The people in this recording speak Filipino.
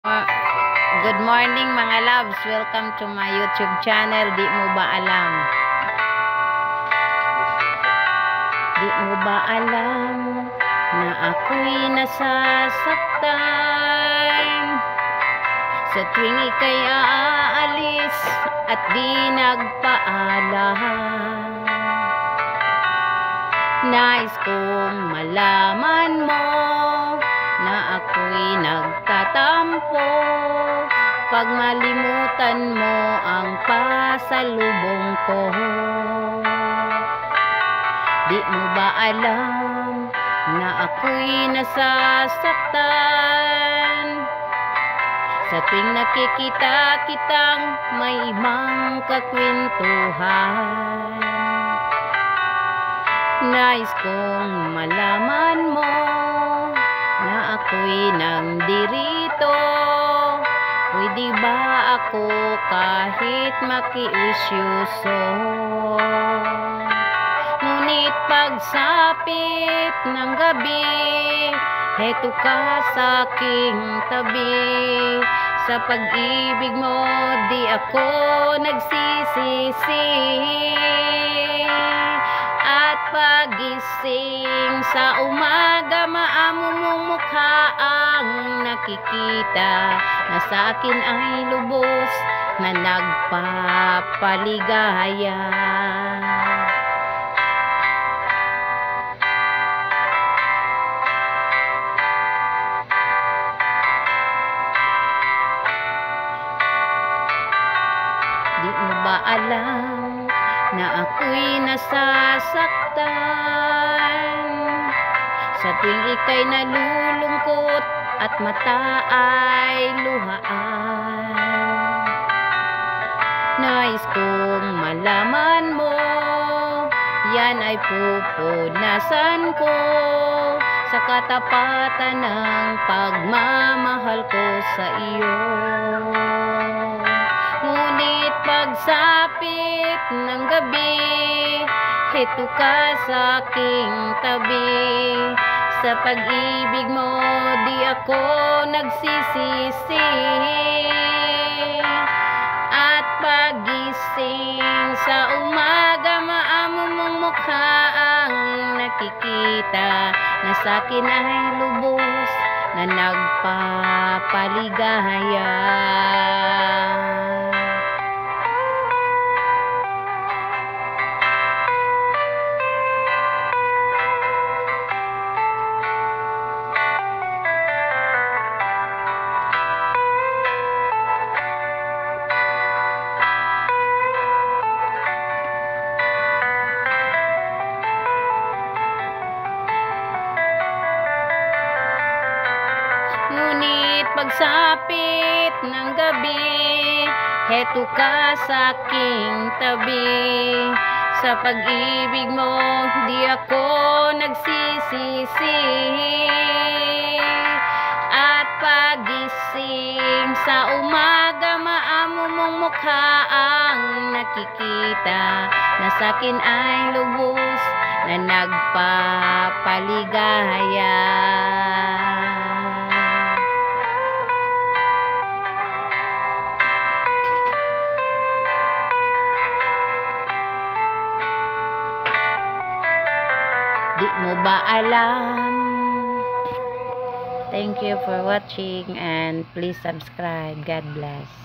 Uh, Good morning mga loves. Welcome to my YouTube channel. Di mo ba alam? Di mo ba alam na ako'y nasasaktan sa tuwing ika'y aalis at di nagpaalam? Nais kong malaman mo na ako'y nagtatampo pag malimutan mo ang pasalubong ko. Di mo ba alam na ako'y nasasaktan sa tuwing nakikita kitang may ibang kakwentuhan? Nais kong malaman mo na ako'y nandirito. Pwede ba ako kahit makiusyoso? Ngunit pagsapit ng gabi, heto ka sa aking tabi. Sa pag-ibig mo di ako nagsisisi. At pagising sa umaga, maamo mong mukha ang nakikita, na sa akin ay lubos na nagpapaligaya. Di mo ba alam na ako'y nasasaktan sa tuwing ika'y nalulungkot at mata ay luhaan? Nais kong malaman mo, yan ay pupunasan ko sa katapatan ng pagmamahal ko sa iyo. Ngunit pagsapit ng gabi, heto ka sa aking tabi. Sa pag-ibig mo di ako nagsisisi. At pagising sa umaga, maamo mong mukha ang nakikita, na sa akin ay lubos na nagpapaligaya. Ngunit pagsapit ng gabi, heto ka sa aking tabi. Sa pag-ibig mo di ako nagsisisi. At pagising sa umaga, maamo mong mukha ang nakikita, na sa akin ay lubos na nagpapaligaya. Di mo ba alam? Thank you for watching and please subscribe. God bless.